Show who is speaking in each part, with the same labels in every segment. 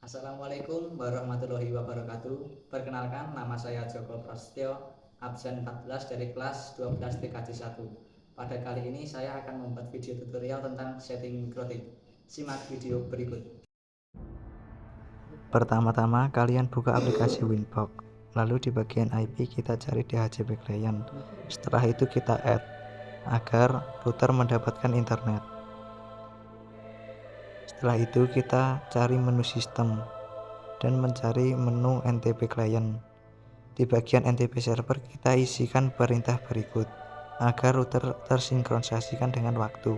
Speaker 1: Assalamualaikum warahmatullahi wabarakatuh. Perkenalkan, nama saya Joko Prasetyo, absen 14 dari kelas 12 TKJ 1. Pada kali ini saya akan membuat video tutorial tentang setting mikrotik. Simak video berikut.
Speaker 2: Pertama-tama kalian buka aplikasi Winbox, lalu di bagian IP kita cari DHCP client. Setelah itu kita add agar router mendapatkan internet. Setelah itu kita cari menu sistem dan mencari menu NTP client. Di bagian NTP server kita isikan perintah berikut agar router tersinkronisasikan dengan waktu.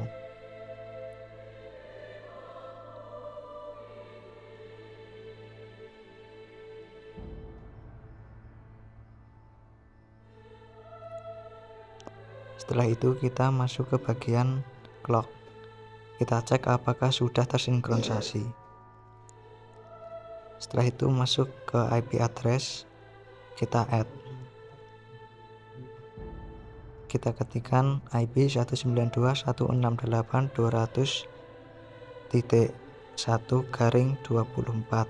Speaker 2: Setelah itu kita masuk ke bagian clock. Kita cek apakah sudah tersinkronisasi. Setelah itu masuk ke IP address, kita add. Kita ketikkan IP 192.168.200.1/24.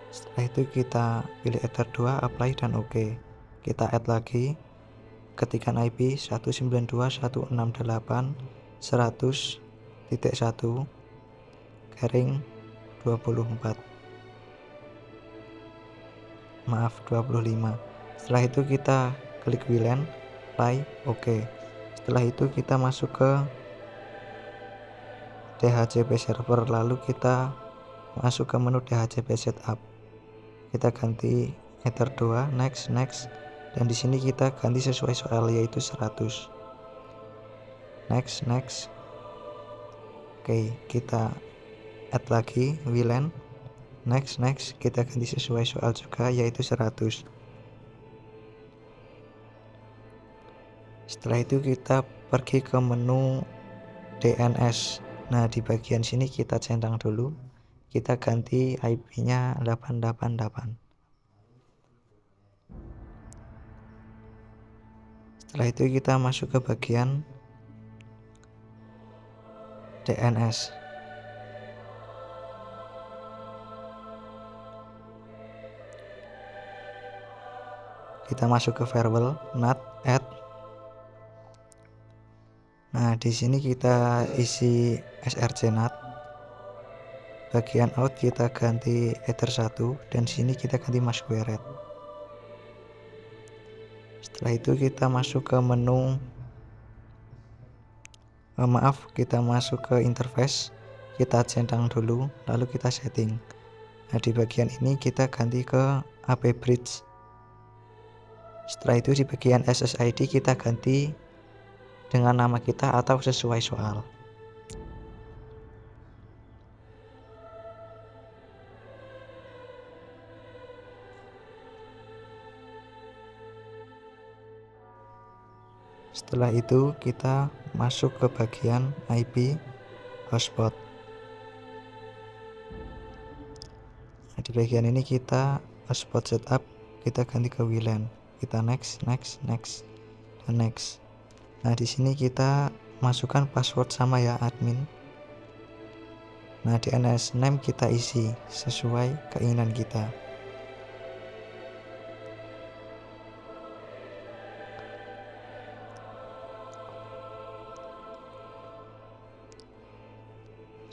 Speaker 2: Setelah itu kita pilih Ether 2, apply dan OK. Kita add lagi, ketikkan IP 192.168.100.1/24. Maaf, 25. Setelah itu kita klik VLAN, apply, OK. Setelah itu kita masuk ke DHCP server, lalu kita masuk ke menu DHCP setup. Kita ganti Ether 2, next, dan di sini kita ganti sesuai soal, yaitu 100. Next. Oke, kita add lagi VLAN, next, kita ganti sesuai soal juga, yaitu 100. Setelah itu kita pergi ke menu DNS. Nah, di bagian sini kita centang dulu, kita ganti IP-nya 888. Setelah itu kita masuk ke bagian DNS. Kita masuk ke variable NAT add. Nah, di sini kita isi src NAT. Bagian out kita ganti Ether 1 dan sini kita ganti masquerade. Setelah itu kita masuk ke menu kita masuk ke interface, kita centang dulu, lalu kita setting. Nah, di bagian ini kita ganti ke AP bridge. Setelah itu di bagian SSID kita ganti dengan nama kita atau sesuai soal. Setelah itu kita masuk ke bagian IP hotspot. Nah, di bagian ini kita hotspot setup, kita ganti ke WLAN. Kita next, dan next. Nah, di sini kita masukkan password sama ya, admin. Nah, DNS name kita isi sesuai keinginan kita.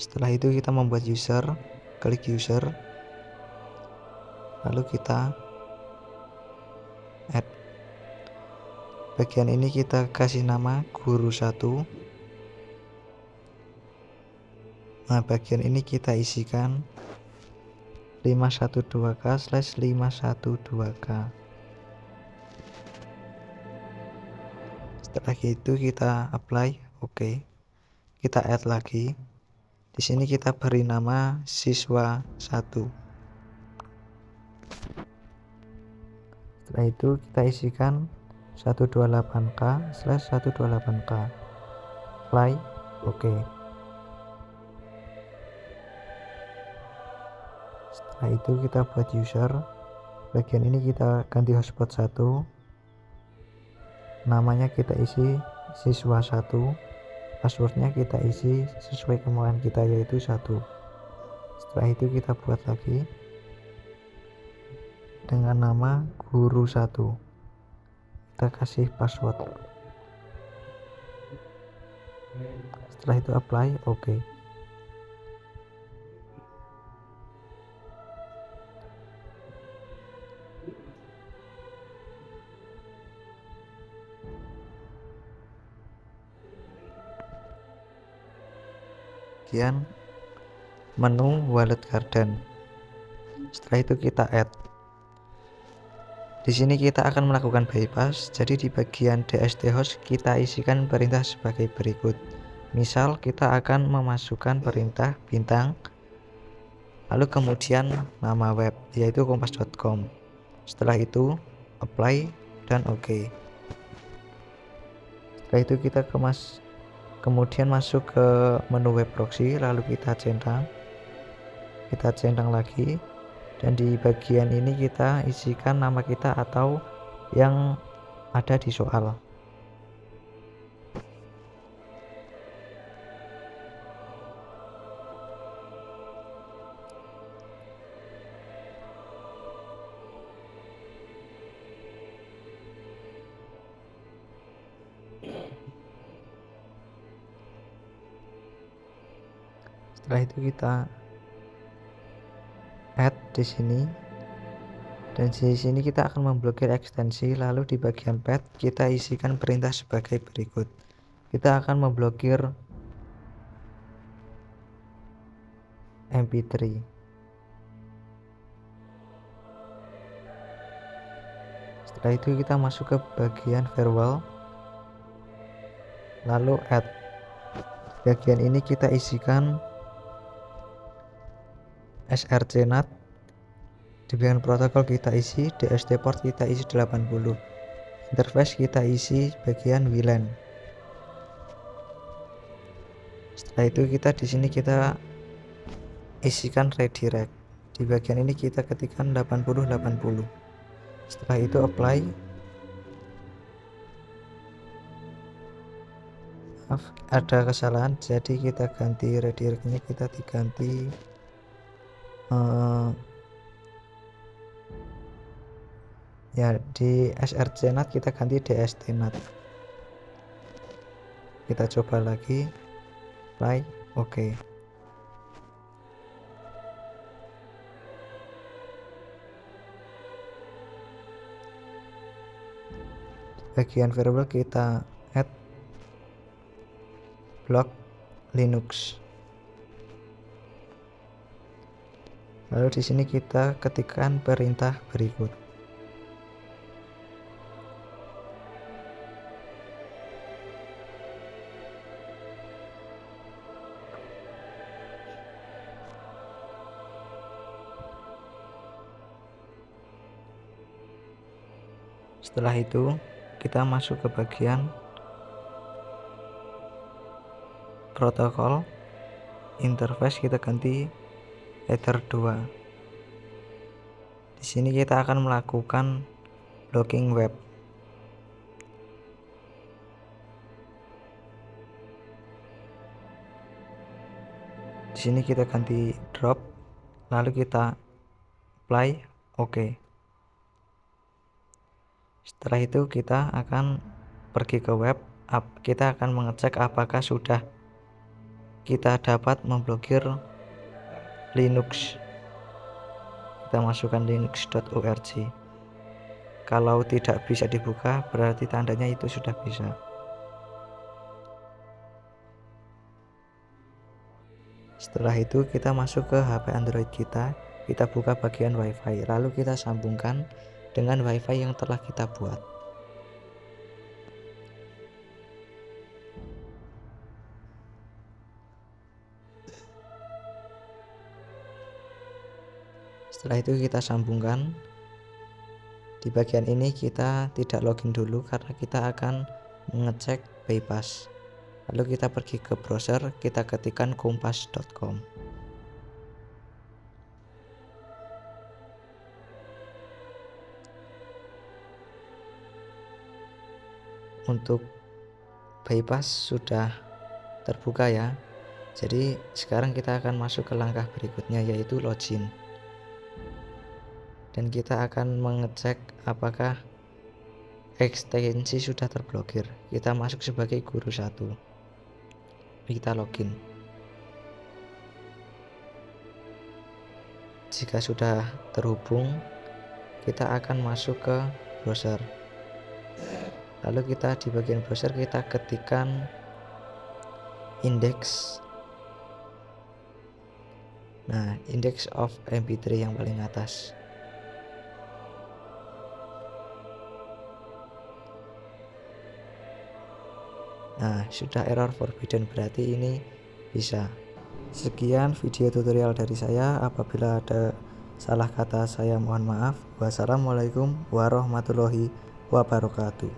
Speaker 2: Setelah itu kita membuat user, klik user, lalu kita add. Bagian ini kita kasih nama guru 1. Nah, bagian ini kita isikan 512k/512k. Setelah itu kita apply, OK. Kita add lagi. Di sini kita beri nama siswa 1. Setelah itu kita isikan 128k/128k. Apply, OK. Setelah itu kita buat user. Bagian ini kita ganti hotspot 1. Namanya kita isi siswa 1. Passwordnya kita isi sesuai kemauan kita, yaitu 1. Setelah itu kita buat lagi dengan nama guru 1. Kita kasih password. Setelah itu apply, oke. Kemudian menu wallet garden. Setelah itu kita add. Di sini kita akan melakukan bypass. Jadi di bagian DST host kita isikan perintah sebagai berikut. Misal kita akan memasukkan perintah bintang, lalu kemudian nama web yaitu kompas.com. Setelah itu apply dan oke. Setelah itu kita kemudian masuk ke menu web proxy, lalu kita centang lagi, dan di bagian ini kita isikan nama kita atau yang ada di soal. Setelah itu kita add di sini, dan di sini kita akan memblokir ekstensi. Lalu di bagian path kita isikan perintah sebagai berikut. Kita akan memblokir MP3. Setelah itu kita masuk ke bagian firewall, lalu add. Bagian ini kita isikan src-NAT. Di bagian protokol kita isi DST port, kita isi 80. Interface kita isi bagian WLAN. Setelah itu kita di sini kita isikan redirect. Di bagian ini kita ketikkan 80. Setelah itu apply. Maaf, ada kesalahan, jadi kita ganti redirectnya, kita diganti ya di src-NAT kita ganti DST-NAT. Kita coba lagi, apply, oke. Bagian variable kita add block Linux. Lalu di sini kita ketikkan perintah berikut. Setelah itu kita masuk ke bagian protokol. Interface kita ganti Ether 2. Di sini kita akan melakukan blocking web. Di sini kita ganti drop, lalu kita apply, oke. Setelah itu kita akan pergi ke web app. Kita akan mengecek apakah sudah kita dapat memblokir Linux. Kita masukkan linux.org. Kalau tidak bisa dibuka, berarti tandanya itu sudah bisa. Setelah itu kita masuk ke HP Android kita buka bagian WiFi, lalu kita sambungkan dengan WiFi yang telah kita buat. Setelah itu kita sambungkan. Di bagian ini kita tidak login dulu karena kita akan mengecek bypass. Lalu kita pergi ke browser, kita ketikkan kompas.com. Untuk bypass sudah terbuka ya. Jadi sekarang kita akan masuk ke langkah berikutnya, yaitu login. Dan kita akan mengecek apakah ekstensi sudah terblokir. Kita masuk sebagai guru 1. Kita login. Jika sudah terhubung, kita akan masuk ke browser. Lalu kita di bagian browser kita ketikkan index. Nah, index of mp3 yang paling atas. Nah, sudah error forbidden, berarti ini bisa. Sekian video tutorial dari saya. Apabila ada salah kata saya mohon maaf. Wassalamualaikum warahmatullahi wabarakatuh.